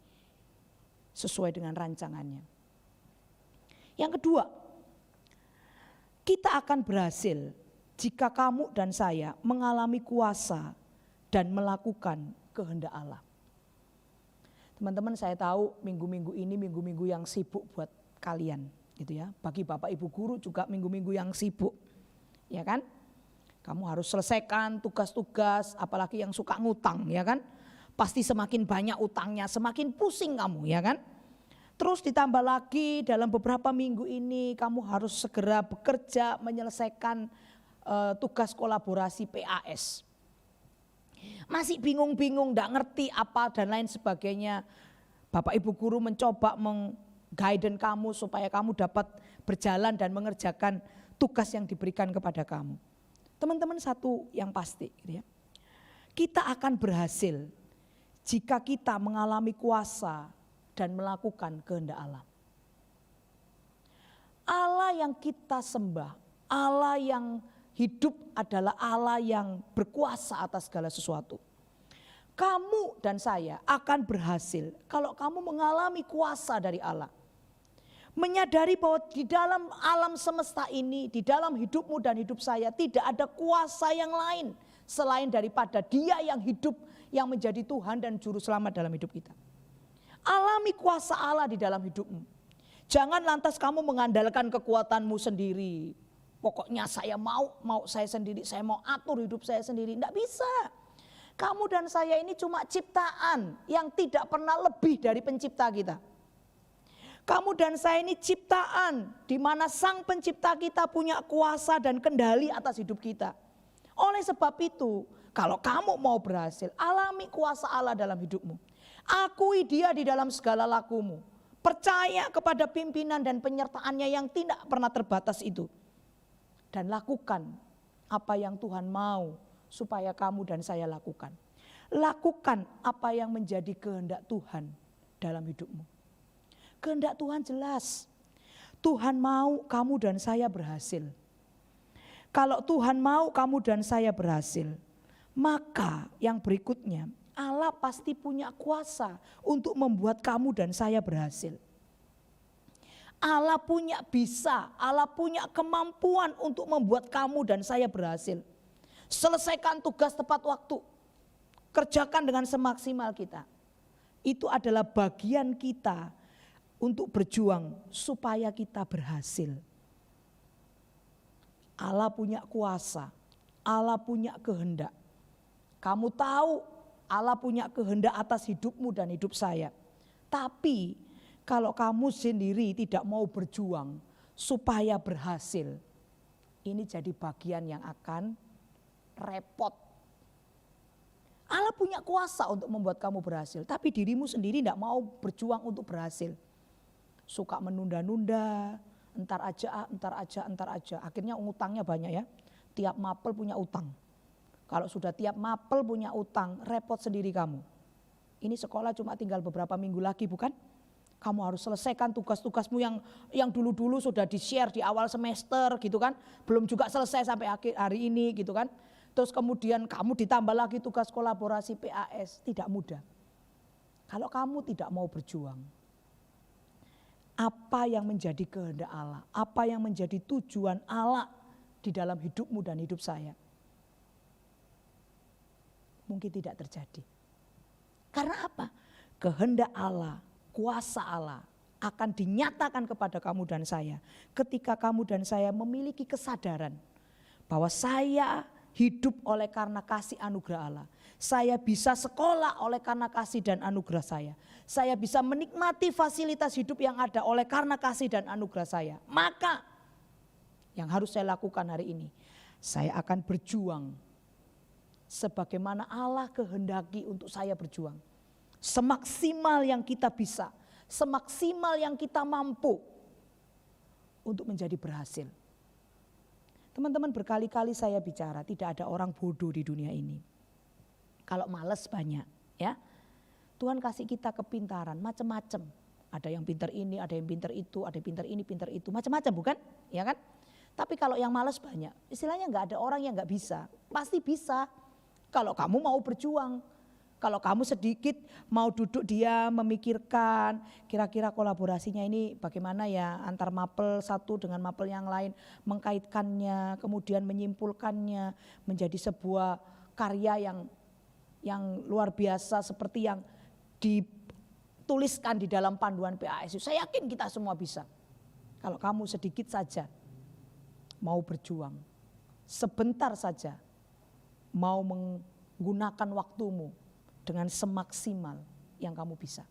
sesuai dengan rancangannya. Yang kedua, Kita akan berhasil jika kamu dan saya mengalami kuasa dan melakukan kehendak Allah. Teman-teman, saya tahu minggu-minggu ini minggu-minggu yang sibuk buat kalian gitu ya. Bagi Bapak Ibu guru juga minggu-minggu yang sibuk. Ya kan? Kamu harus selesaikan tugas-tugas, apalagi yang suka ngutang, ya kan? Pasti semakin banyak utangnya, semakin pusing kamu, ya kan? Terus ditambah lagi dalam beberapa minggu ini kamu harus segera bekerja menyelesaikan tugas kolaborasi PAS. Masih bingung-bingung, enggak ngerti apa dan lain sebagainya. Bapak Ibu guru mencoba meng-guide kamu supaya kamu dapat berjalan dan mengerjakan tugas yang diberikan kepada kamu. Teman-teman, satu yang pasti gitu ya. Kita akan berhasil jika kita mengalami kuasa dan melakukan kehendak Allah. Allah yang kita sembah, Allah yang hidup adalah Allah yang berkuasa atas segala sesuatu. Kamu dan saya akan berhasil kalau kamu mengalami kuasa dari Allah. Menyadari bahwa di dalam alam semesta ini, di dalam hidupmu dan hidup saya tidak ada kuasa yang lain selain daripada Dia yang hidup, yang menjadi Tuhan dan Juru Selamat dalam hidup kita. Alami kuasa Allah di dalam hidupmu. Jangan lantas kamu mengandalkan kekuatanmu sendiri. Pokoknya saya mau saya sendiri, saya mau atur hidup saya sendiri. Tidak bisa. Kamu dan saya ini cuma ciptaan yang tidak pernah lebih dari pencipta kita. Kamu dan saya ini ciptaan di mana Sang Pencipta kita punya kuasa dan kendali atas hidup kita. Oleh sebab itu, kalau kamu mau berhasil, alami kuasa Allah dalam hidupmu. Akui Dia di dalam segala lakumu. Percaya kepada pimpinan dan penyertaannya yang tidak pernah terbatas itu. Dan lakukan apa yang Tuhan mau supaya kamu dan saya lakukan. Lakukan apa yang menjadi kehendak Tuhan dalam hidupmu. Kehendak Tuhan jelas. Tuhan mau kamu dan saya berhasil. Kalau Tuhan mau kamu dan saya berhasil, maka yang berikutnya, Allah pasti punya kuasa untuk membuat kamu dan saya berhasil. Allah punya Allah punya kemampuan untuk membuat kamu dan saya berhasil. Selesaikan tugas tepat waktu, kerjakan dengan semaksimal kita. Itu adalah bagian kita untuk berjuang supaya kita berhasil. Allah punya kuasa, Allah punya kehendak. Kamu tahu Allah punya kehendak atas hidupmu dan hidup saya. Tapi kalau kamu sendiri tidak mau berjuang supaya berhasil, ini jadi bagian yang akan repot. Allah punya kuasa untuk membuat kamu berhasil, tapi dirimu sendiri tidak mau berjuang untuk berhasil. Suka menunda-nunda, entar aja. Akhirnya utangnya banyak ya. Tiap mapel punya utang. Kalau sudah tiap mapel punya utang, repot sendiri kamu. Ini sekolah cuma tinggal beberapa minggu lagi, bukan? Kamu harus selesaikan tugas-tugasmu yang dulu-dulu sudah di-share di awal semester gitu kan. Belum juga selesai sampai akhir hari ini gitu kan. Terus kemudian kamu ditambah lagi tugas kolaborasi PAS, tidak mudah. Kalau kamu tidak mau berjuang, apa yang menjadi kehendak Allah, apa yang menjadi tujuan Allah di dalam hidupmu dan hidup saya, mungkin tidak terjadi. Karena apa? Kehendak Allah, kuasa Allah akan dinyatakan kepada kamu dan saya ketika kamu dan saya memiliki kesadaran bahwa saya hidup oleh karena kasih anugerah Allah. Saya bisa sekolah oleh karena kasih dan anugerah saya. Saya bisa menikmati fasilitas hidup yang ada oleh karena kasih dan anugerah saya. Maka yang harus saya lakukan hari ini, saya akan berjuang sebagaimana Allah kehendaki untuk saya berjuang. Semaksimal yang kita bisa, semaksimal yang kita mampu untuk menjadi berhasil. Teman-teman, berkali-kali saya bicara, tidak ada orang bodoh di dunia ini. Kalau malas banyak ya. Tuhan kasih kita kepintaran macam-macam. Ada yang pintar ini, ada yang pintar itu, ada yang pintar ini, pintar itu, macam-macam bukan? Ya kan? Tapi kalau yang malas banyak, istilahnya nggak ada orang yang nggak bisa, pasti bisa. Kalau kamu mau berjuang, Kalau kamu sedikit mau duduk diam memikirkan kira-kira kolaborasinya ini bagaimana ya antar mapel satu dengan mapel yang lain, mengkaitkannya, kemudian menyimpulkannya menjadi sebuah karya yang luar biasa seperti yang dituliskan di dalam panduan PASU. Saya yakin kita semua bisa. Kalau kamu sedikit saja mau berjuang, sebentar saja mau menggunakan waktumu dengan semaksimal yang kamu bisa.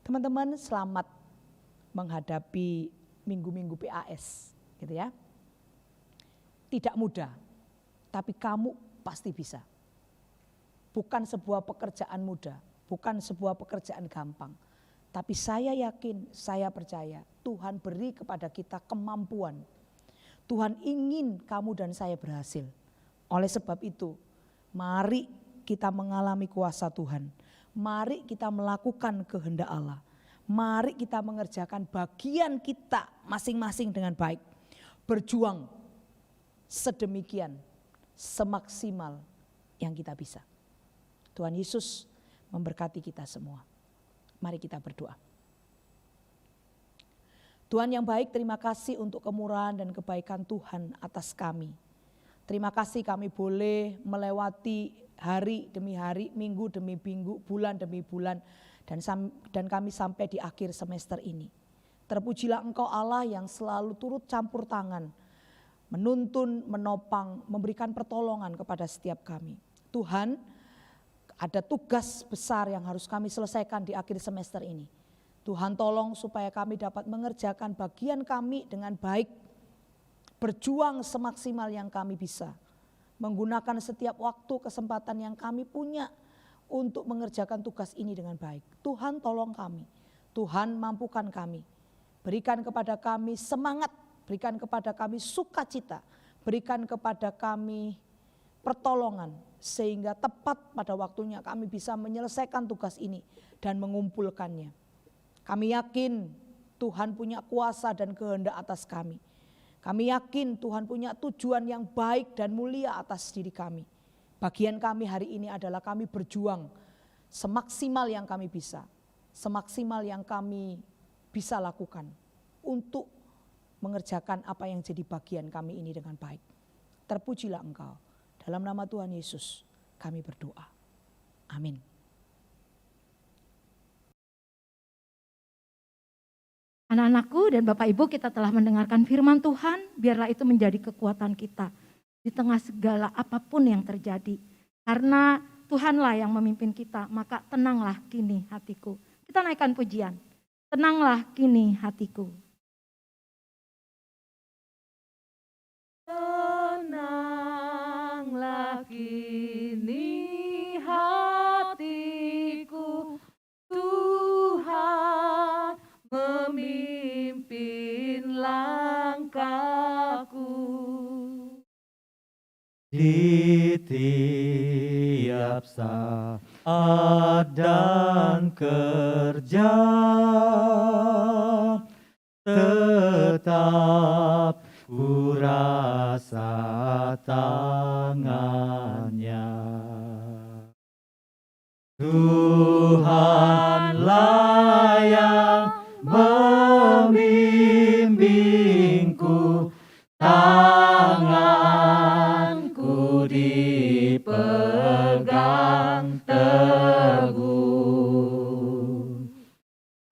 Teman-teman, selamat menghadapi minggu-minggu PAS, gitu ya. Tidak mudah, tapi kamu pasti bisa. Bukan sebuah pekerjaan mudah, bukan sebuah pekerjaan gampang. Tapi saya yakin, saya percaya Tuhan beri kepada kita kemampuan. Tuhan ingin kamu dan saya berhasil. Oleh sebab itu, mari kita mengalami kuasa Tuhan. Mari kita melakukan kehendak Allah. Mari kita mengerjakan bagian kita masing-masing dengan baik. Berjuang sedemikian semaksimal yang kita bisa. Tuhan Yesus memberkati kita semua. Mari kita berdoa. Tuhan yang baik, terima kasih untuk kemurahan dan kebaikan Tuhan atas kami. Terima kasih kami boleh melewati hari demi hari, minggu demi minggu, bulan demi bulan, dan kami sampai di akhir semester ini. Terpujilah Engkau Allah yang selalu turut campur tangan, menuntun, menopang, memberikan pertolongan kepada setiap kami. Tuhan, ada tugas besar yang harus kami selesaikan di akhir semester ini. Tuhan tolong supaya kami dapat mengerjakan bagian kami dengan baik, berjuang semaksimal yang kami bisa, menggunakan setiap waktu kesempatan yang kami punya untuk mengerjakan tugas ini dengan baik. Tuhan tolong kami, Tuhan mampukan kami, berikan kepada kami semangat, berikan kepada kami sukacita, berikan kepada kami pertolongan sehingga tepat pada waktunya kami bisa menyelesaikan tugas ini dan mengumpulkannya. Kami yakin Tuhan punya kuasa dan kehendak atas kami. Kami yakin Tuhan punya tujuan yang baik dan mulia atas diri kami. Bagian kami hari ini adalah kami berjuang semaksimal yang kami bisa. Semaksimal yang kami bisa lakukan untuk mengerjakan apa yang jadi bagian kami ini dengan baik. Terpujilah Engkau. Dalam nama Tuhan Yesus kami berdoa. Amin. Anak-anakku dan Bapak Ibu, kita telah mendengarkan firman Tuhan, biarlah itu menjadi kekuatan kita di tengah segala apapun yang terjadi. Karena Tuhanlah yang memimpin kita, maka tenanglah kini hatiku. Kita naikkan pujian, tenanglah kini hatiku. Tenanglah kini hatiku, Tuhan memimpin langkahku. Di tiap saat dan kerja tetap ku rasa tangannya. Tuhanlah yang membimbingku, tanganku dipegang teguh.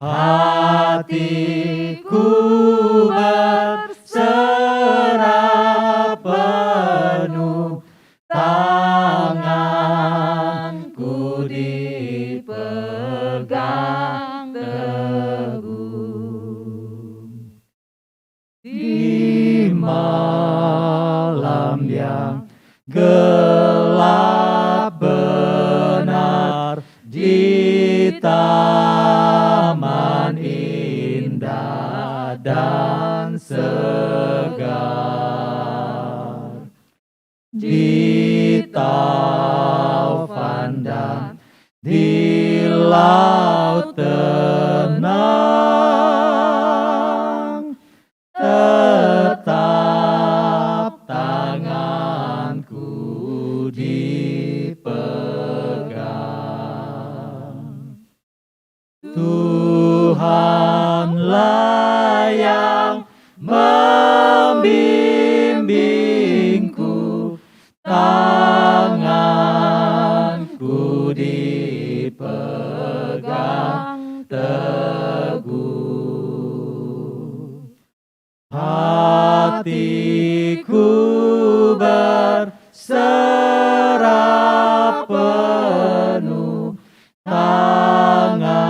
Hatiku berserah penuh, tanganku dipegang teguh. Di malam yang gelap benar, di taman indah dan segar, di taufan dan di laut tenang, tetap tanganku dipegang. tanganku dipegang teguh, hatiku berserah penuh, tanganku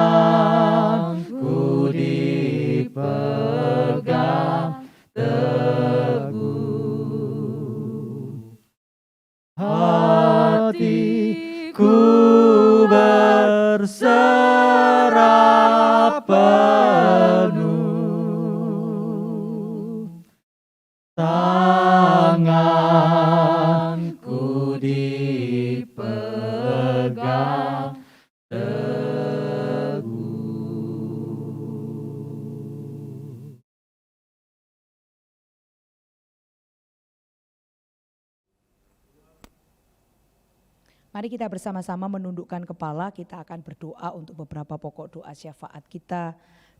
dipegang teguh, hatiku berserah penuh, tanganku dipegang teguh. Mari kita bersama-sama menundukkan kepala, kita akan berdoa untuk beberapa pokok doa syafaat kita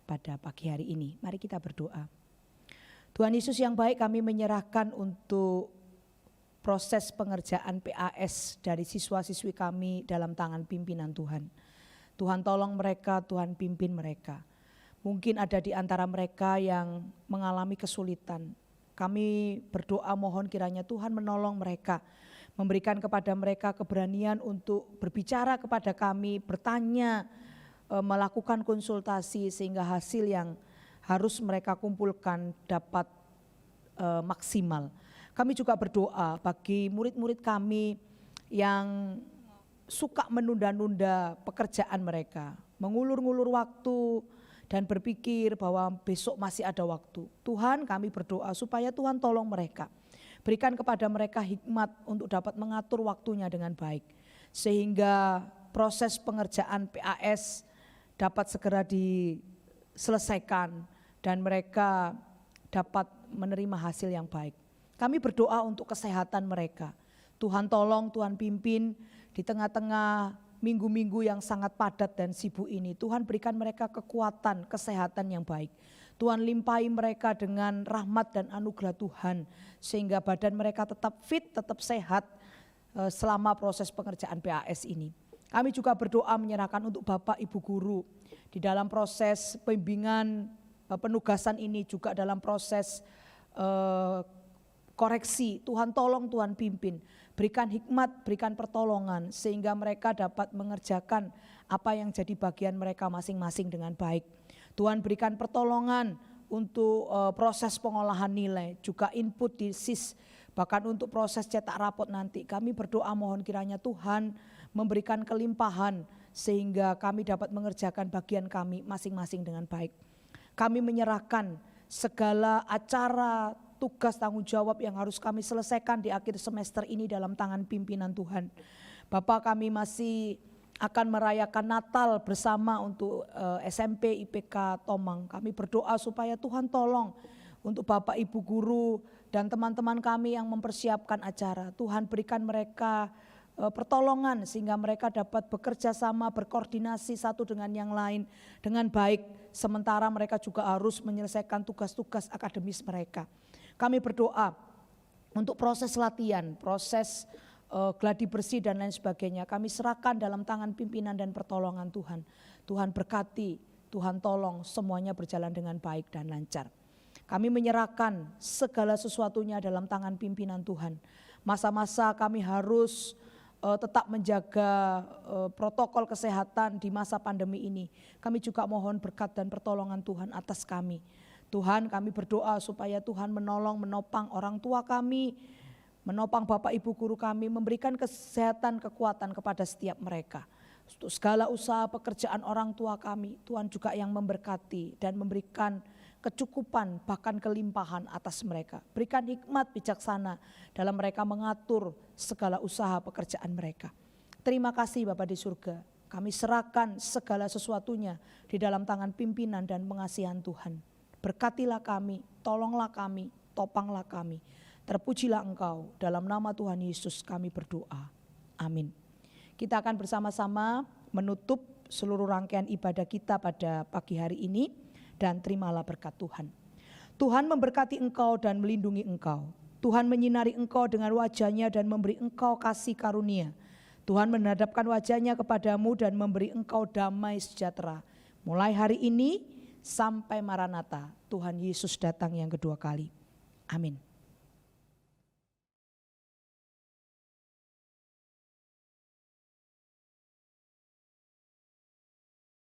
pada pagi hari ini. Mari kita berdoa. Tuhan Yesus yang baik, kami menyerahkan untuk proses pengerjaan PAS dari siswa-siswi kami dalam tangan pimpinan Tuhan. Tuhan tolong mereka, Tuhan pimpin mereka. Mungkin ada di antara mereka yang mengalami kesulitan. Kami berdoa mohon kiranya Tuhan menolong mereka, memberikan kepada mereka keberanian untuk berbicara kepada kami, bertanya, melakukan konsultasi sehingga hasil yang harus mereka kumpulkan dapat maksimal. Kami juga berdoa bagi murid-murid kami yang suka menunda-nunda pekerjaan mereka, mengulur-ngulur waktu dan berpikir bahwa besok masih ada waktu. Tuhan, kami berdoa supaya Tuhan tolong mereka. Berikan kepada mereka hikmat untuk dapat mengatur waktunya dengan baik. Sehingga proses pengerjaan PAS dapat segera diselesaikan dan mereka dapat menerima hasil yang baik. Kami berdoa untuk kesehatan mereka. Tuhan tolong, Tuhan pimpin di tengah-tengah minggu-minggu yang sangat padat dan sibuk ini. Tuhan berikan mereka kekuatan, kesehatan yang baik. Tuhan limpahi mereka dengan rahmat dan anugerah Tuhan sehingga badan mereka tetap fit, tetap sehat selama proses pengerjaan PAS ini. Kami juga berdoa menyerahkan untuk Bapak Ibu Guru di dalam proses pembimbingan penugasan ini, juga dalam proses koreksi. Tuhan tolong, Tuhan pimpin, berikan hikmat, berikan pertolongan sehingga mereka dapat mengerjakan apa yang jadi bagian mereka masing-masing dengan baik. Tuhan berikan pertolongan untuk proses pengolahan nilai, juga input di SIS, bahkan untuk proses cetak rapot nanti. Kami berdoa mohon kiranya Tuhan memberikan kelimpahan sehingga kami dapat mengerjakan bagian kami masing-masing dengan baik. Kami menyerahkan segala acara, tugas, tanggung jawab yang harus kami selesaikan di akhir semester ini dalam tangan pimpinan Tuhan. Bapak, kami masih akan merayakan Natal bersama untuk SMP IPK Tomang. Kami berdoa supaya Tuhan tolong untuk Bapak Ibu Guru dan teman-teman kami yang mempersiapkan acara. Tuhan berikan mereka pertolongan sehingga mereka dapat bekerja sama, berkoordinasi satu dengan yang lain dengan baik. Sementara mereka juga harus menyelesaikan tugas-tugas akademis mereka. Kami berdoa untuk proses latihan, proses gladi bersih dan lain sebagainya. Kami serahkan dalam tangan pimpinan dan pertolongan Tuhan. Tuhan berkati, Tuhan tolong semuanya berjalan dengan baik dan lancar. Kami menyerahkan segala sesuatunya dalam tangan pimpinan Tuhan. Masa-masa kami harus tetap menjaga protokol kesehatan di masa pandemi ini. Kami juga mohon berkat dan pertolongan Tuhan atas kami. Tuhan, kami berdoa supaya Tuhan menolong, menopang orang tua kami, menopang Bapak Ibu Guru kami, memberikan kesehatan, kekuatan kepada setiap mereka. Untuk segala usaha pekerjaan orang tua kami, Tuhan juga yang memberkati dan memberikan kecukupan bahkan kelimpahan atas mereka. Berikan hikmat bijaksana dalam mereka mengatur segala usaha pekerjaan mereka. Terima kasih Bapa di surga, kami serahkan segala sesuatunya di dalam tangan pimpinan dan pengasihan Tuhan. Berkatilah kami, tolonglah kami, topanglah kami. Terpujilah Engkau, dalam nama Tuhan Yesus kami berdoa. Amin. Kita akan bersama-sama menutup seluruh rangkaian ibadah kita pada pagi hari ini dan terimalah berkat Tuhan. Tuhan memberkati engkau dan melindungi engkau. Tuhan menyinari engkau dengan wajah-Nya dan memberi engkau kasih karunia. Tuhan menghadapkan wajah-Nya kepadamu dan memberi engkau damai sejahtera. Mulai hari ini sampai Maranatha, Tuhan Yesus datang yang kedua kali. Amin.